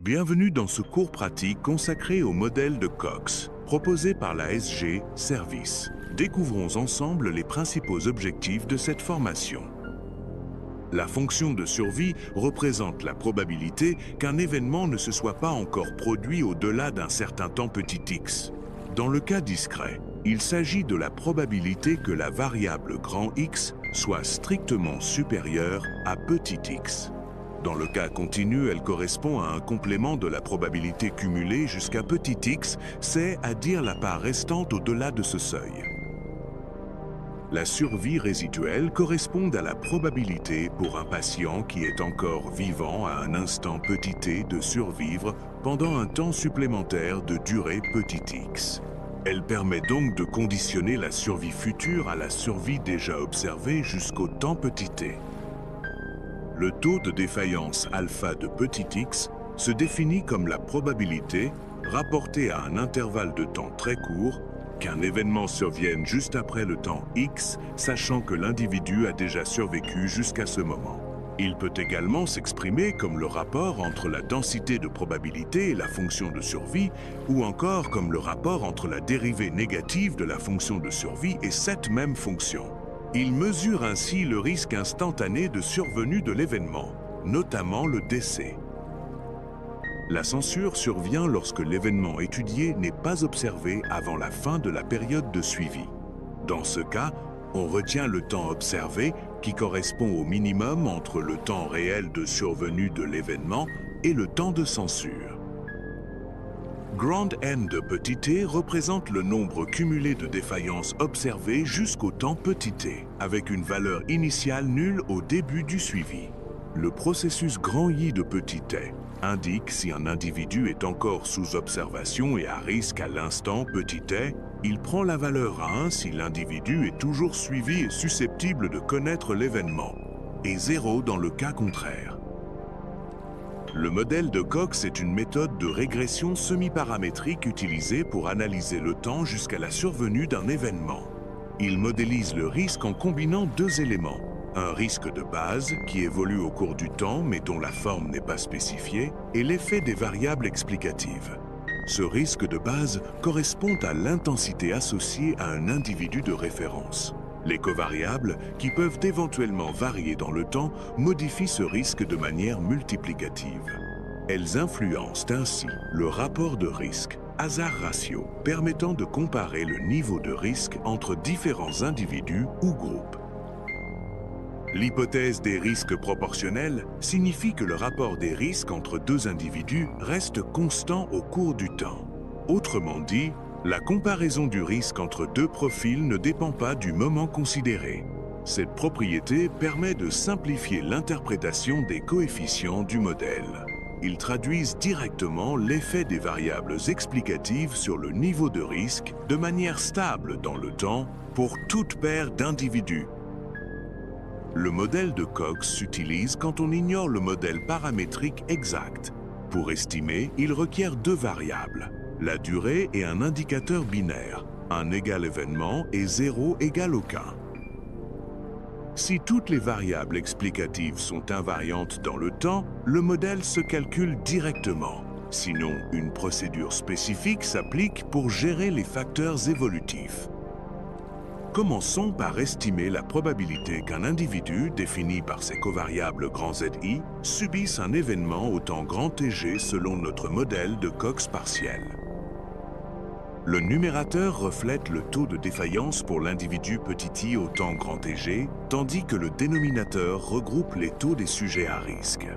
Bienvenue dans ce cours pratique consacré au modèle de Cox, proposé par la SG Service. Découvrons ensemble les principaux objectifs de cette formation. La fonction de survie représente la probabilité qu'un événement ne se soit pas encore produit au-delà d'un certain temps petit x. Dans le cas discret, il s'agit de la probabilité que la variable grand X soit strictement supérieure à petit x. Dans le cas continu, elle correspond à un complément de la probabilité cumulée jusqu'à petit x, c'est-à-dire la part restante au-delà de ce seuil. La survie résiduelle correspond à la probabilité pour un patient qui est encore vivant à un instant petit t de survivre pendant un temps supplémentaire de durée petit x. Elle permet donc de conditionner la survie future à la survie déjà observée jusqu'au temps petit t. Le taux de défaillance alpha de petit x se définit comme la probabilité, rapportée à un intervalle de temps très court, qu'un événement survienne juste après le temps x, sachant que l'individu a déjà survécu jusqu'à ce moment. Il peut également s'exprimer comme le rapport entre la densité de probabilité et la fonction de survie, ou encore comme le rapport entre la dérivée négative de la fonction de survie et cette même fonction. Il mesure ainsi le risque instantané de survenue de l'événement, notamment le décès. La censure survient lorsque l'événement étudié n'est pas observé avant la fin de la période de suivi. Dans ce cas, on retient le temps observé qui correspond au minimum entre le temps réel de survenue de l'événement et le temps de censure. Grand N de petit t représente le nombre cumulé de défaillances observées jusqu'au temps petit t, avec une valeur initiale nulle au début du suivi. Le processus grand I de petit t indique si un individu est encore sous observation et à risque à l'instant petit t, il prend la valeur 1 si l'individu est toujours suivi et susceptible de connaître l'événement, et 0 dans le cas contraire. Le modèle de Cox est une méthode de régression semi-paramétrique utilisée pour analyser le temps jusqu'à la survenue d'un événement. Il modélise le risque en combinant deux éléments. Un risque de base qui évolue au cours du temps mais dont la forme n'est pas spécifiée, et l'effet des variables explicatives. Ce risque de base correspond à l'intensité associée à un individu de référence. Les covariables, qui peuvent éventuellement varier dans le temps, modifient ce risque de manière multiplicative. Elles influencent ainsi le rapport de risque, hasard ratio, permettant de comparer le niveau de risque entre différents individus ou groupes. L'hypothèse des risques proportionnels signifie que le rapport des risques entre deux individus reste constant au cours du temps. Autrement dit, la comparaison du risque entre deux profils ne dépend pas du moment considéré. Cette propriété permet de simplifier l'interprétation des coefficients du modèle. Ils traduisent directement l'effet des variables explicatives sur le niveau de risque de manière stable dans le temps pour toute paire d'individus. Le modèle de Cox s'utilise quand on ignore le modèle paramétrique exact. Pour estimer, il requiert deux variables, la durée et un indicateur binaire, 1 égale événement et 0 égale aucun. Si toutes les variables explicatives sont invariantes dans le temps, le modèle se calcule directement. Sinon, une procédure spécifique s'applique pour gérer les facteurs évolutifs. Commençons par estimer la probabilité qu'un individu, défini par ses covariables grand ZI, subisse un événement au temps grand TG selon notre modèle de Cox partiel. Le numérateur reflète le taux de défaillance pour l'individu petit i au temps grand TG, tandis que le dénominateur regroupe les taux des sujets à risque.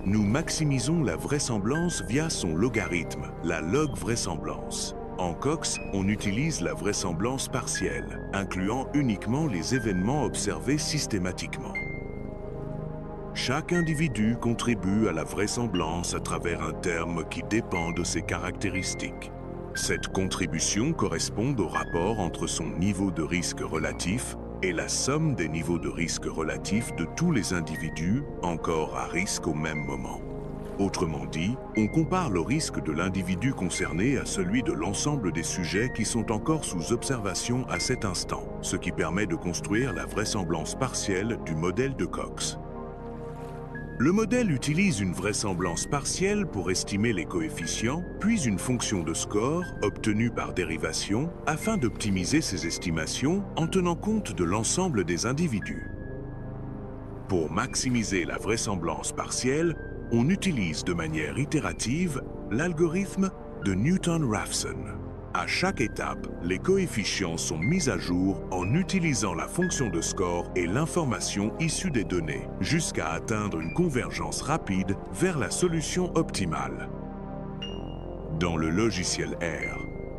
Nous maximisons la vraisemblance via son logarithme, la log-vraisemblance. En Cox, on utilise la vraisemblance partielle, incluant uniquement les événements observés systématiquement. Chaque individu contribue à la vraisemblance à travers un terme qui dépend de ses caractéristiques. Cette contribution correspond au rapport entre son niveau de risque relatif et la somme des niveaux de risque relatifs de tous les individus encore à risque au même moment. Autrement dit, on compare le risque de l'individu concerné à celui de l'ensemble des sujets qui sont encore sous observation à cet instant, ce qui permet de construire la vraisemblance partielle du modèle de Cox. Le modèle utilise une vraisemblance partielle pour estimer les coefficients, puis une fonction de score obtenue par dérivation afin d'optimiser ses estimations en tenant compte de l'ensemble des individus. Pour maximiser la vraisemblance partielle, on utilise de manière itérative l'algorithme de Newton-Raphson. À chaque étape, les coefficients sont mis à jour en utilisant la fonction de score et l'information issue des données, jusqu'à atteindre une convergence rapide vers la solution optimale. Dans le logiciel R,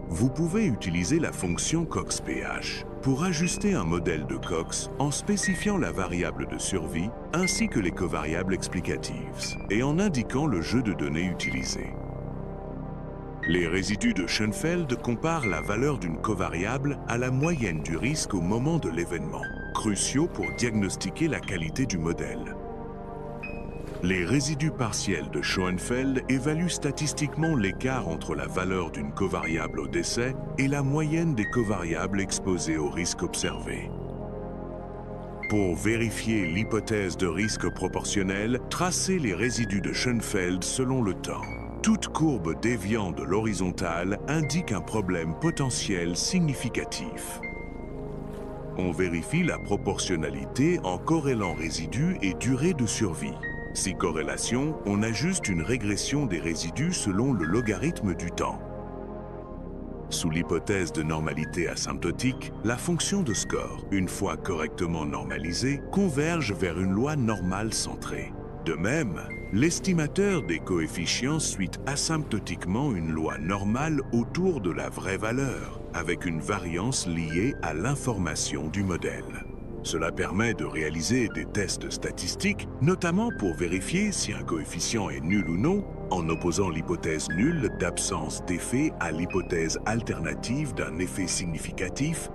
vous pouvez utiliser la fonction CoxPH pour ajuster un modèle de Cox en spécifiant la variable de survie ainsi que les covariables explicatives et en indiquant le jeu de données utilisé. Les résidus de Schoenfeld comparent la valeur d'une covariable à la moyenne du risque au moment de l'événement, cruciaux pour diagnostiquer la qualité du modèle. Les résidus partiels de Schoenfeld évaluent statistiquement l'écart entre la valeur d'une covariable au décès et la moyenne des covariables exposées au risque observé. Pour vérifier l'hypothèse de risque proportionnel, tracez les résidus de Schoenfeld selon le temps. Toute courbe déviant de l'horizontale indique un problème potentiel significatif. On vérifie la proportionnalité en corrélant résidus et durée de survie. Si corrélation, on ajuste une régression des résidus selon le logarithme du temps. Sous l'hypothèse de normalité asymptotique, la fonction de score, une fois correctement normalisée, converge vers une loi normale centrée. De même, l'estimateur des coefficients suit asymptotiquement une loi normale autour de la vraie valeur, avec une variance liée à l'information du modèle. Cela permet de réaliser des tests statistiques, notamment pour vérifier si un coefficient est nul ou non, en opposant l'hypothèse nulle d'absence d'effet à l'hypothèse alternative d'un effet significatif.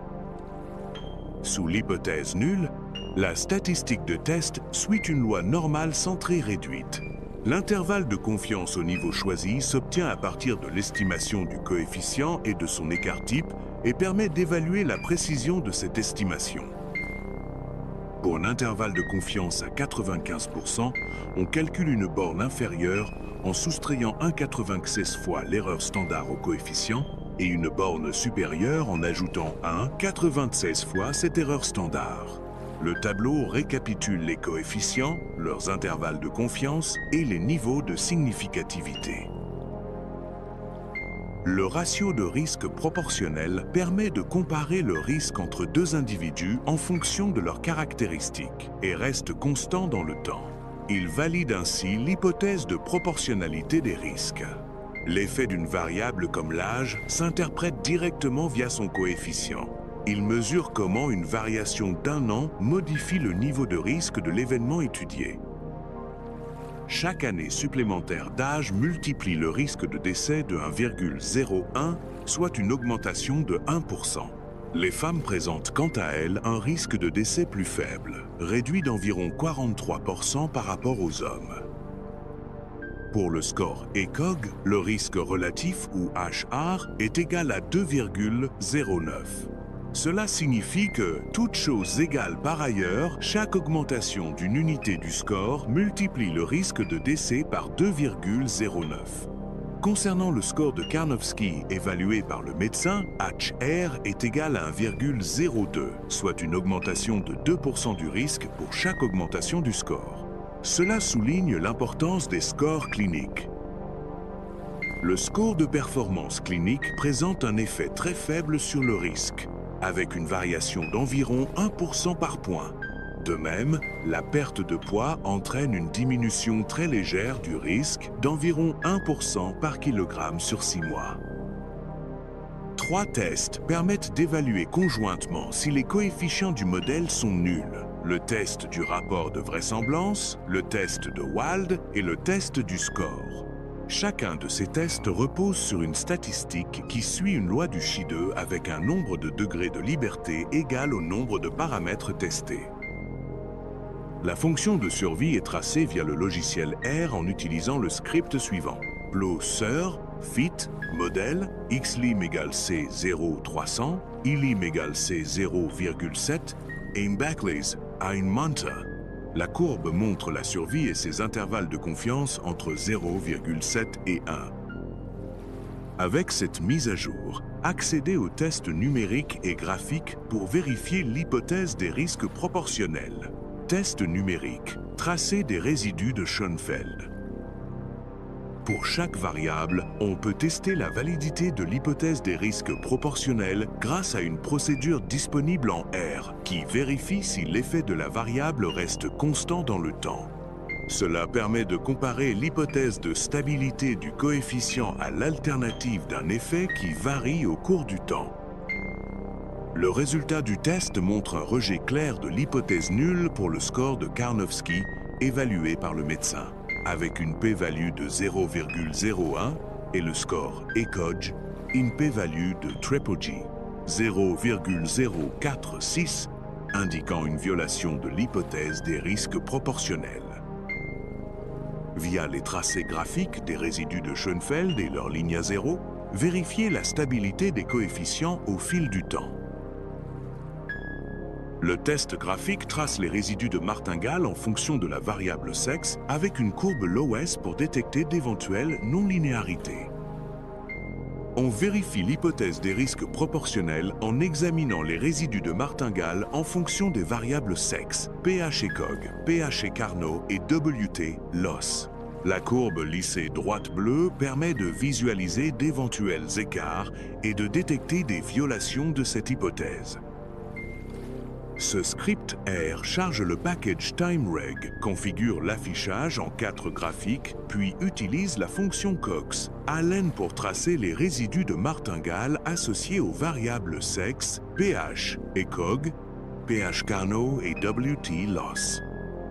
Sous l'hypothèse nulle, la statistique de test suit une loi normale centrée réduite. L'intervalle de confiance au niveau choisi s'obtient à partir de l'estimation du coefficient et de son écart type et permet d'évaluer la précision de cette estimation. Pour un intervalle de confiance à 95%, on calcule une borne inférieure en soustrayant 1,96 fois l'erreur standard au coefficient et une borne supérieure en ajoutant 1,96 fois cette erreur standard. Le tableau récapitule les coefficients, leurs intervalles de confiance et les niveaux de significativité. Le ratio de risque proportionnel permet de comparer le risque entre deux individus en fonction de leurs caractéristiques et reste constant dans le temps. Il valide ainsi l'hypothèse de proportionnalité des risques. L'effet d'une variable comme l'âge s'interprète directement via son coefficient. Il mesure comment une variation d'un an modifie le niveau de risque de l'événement étudié. Chaque année supplémentaire d'âge multiplie le risque de décès de 1,01, soit une augmentation de 1%. Les femmes présentent quant à elles un risque de décès plus faible, réduit d'environ 43% par rapport aux hommes. Pour le score ECOG, le risque relatif ou HR est égal à 2,09. Cela signifie que, toutes choses égales par ailleurs, chaque augmentation d'une unité du score multiplie le risque de décès par 2,09. Concernant le score de Karnofsky évalué par le médecin, HR est égal à 1,02, soit une augmentation de 2% du risque pour chaque augmentation du score. Cela souligne l'importance des scores cliniques. Le score de performance clinique présente un effet très faible sur le risque, avec une variation d'environ 1% par point. De même, la perte de poids entraîne une diminution très légère du risque d'environ 1% par kilogramme sur 6 mois. 3 tests permettent d'évaluer conjointement si les coefficients du modèle sont nuls. Le test du rapport de vraisemblance, le test de Wald et le test du score. Chacun de ces tests repose sur une statistique qui suit une loi du Chi2 avec un nombre de degrés de liberté égal au nombre de paramètres testés. La fonction de survie est tracée via le logiciel R en utilisant le script suivant. Plow-Sur, fit, modèle, xlim égale C0,300, ilim égale C0,7, aimbacklays, ein Manta. La courbe montre la survie et ses intervalles de confiance entre 0,7 et 1. Avec cette mise à jour, accédez aux tests numériques et graphiques pour vérifier l'hypothèse des risques proportionnels. Test numérique, tracer des résidus de Schoenfeld. Pour chaque variable, on peut tester la validité de l'hypothèse des risques proportionnels grâce à une procédure disponible en R qui vérifie si l'effet de la variable reste constant dans le temps. Cela permet de comparer l'hypothèse de stabilité du coefficient à l'alternative d'un effet qui varie au cours du temps. Le résultat du test montre un rejet clair de l'hypothèse nulle pour le score de Karnofsky évalué par le médecin, avec une p-value de 0,01 et le score ECOG, une p-value de Trepoggi, 0,046, indiquant une violation de l'hypothèse des risques proportionnels. Via les tracés graphiques des résidus de Schoenfeld et leur ligne à zéro, vérifiez la stabilité des coefficients au fil du temps. Le test graphique trace les résidus de martingale en fonction de la variable sexe avec une courbe Loess pour détecter d'éventuelles non-linéarités. On vérifie l'hypothèse des risques proportionnels en examinant les résidus de martingale en fonction des variables sexe, pH ECOG, pH Carnot et WT loss. La courbe lissée droite bleue permet de visualiser d'éventuels écarts et de détecter des violations de cette hypothèse. Ce script R charge le package TimeReg, configure l'affichage en 4 graphiques, puis utilise la fonction Cox, ALEN pour tracer les résidus de martingale associés aux variables sexe, pH, ECOG, pH Carnot et WT loss,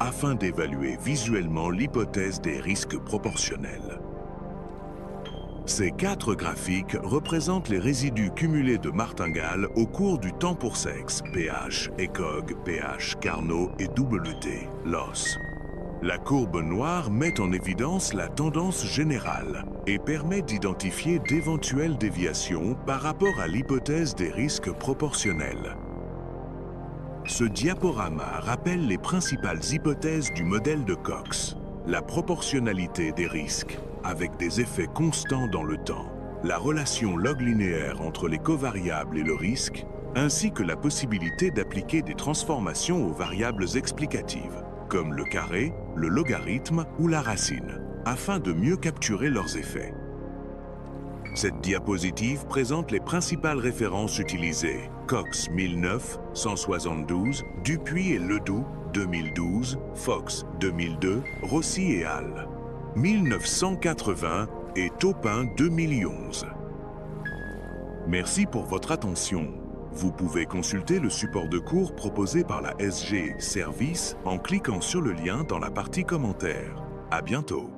afin d'évaluer visuellement l'hypothèse des risques proportionnels. Ces 4 graphiques représentent les résidus cumulés de martingale au cours du temps pour sexe, pH, ECOG, pH, Carnot et WT, loss. La courbe noire met en évidence la tendance générale et permet d'identifier d'éventuelles déviations par rapport à l'hypothèse des risques proportionnels. Ce diaporama rappelle les principales hypothèses du modèle de Cox. La proportionnalité des risques, avec des effets constants dans le temps, la relation log linéaire entre les covariables et le risque, ainsi que la possibilité d'appliquer des transformations aux variables explicatives, comme le carré, le logarithme ou la racine, afin de mieux capturer leurs effets. Cette diapositive présente les principales références utilisées: Cox 1009, 172, Dupuis et Ledoux 2012, Fox 2002, Rossi et al. 1980 et Taupin 2011. Merci pour votre attention. Vous pouvez consulter le support de cours proposé par la SG Service en cliquant sur le lien dans la partie commentaires. À bientôt.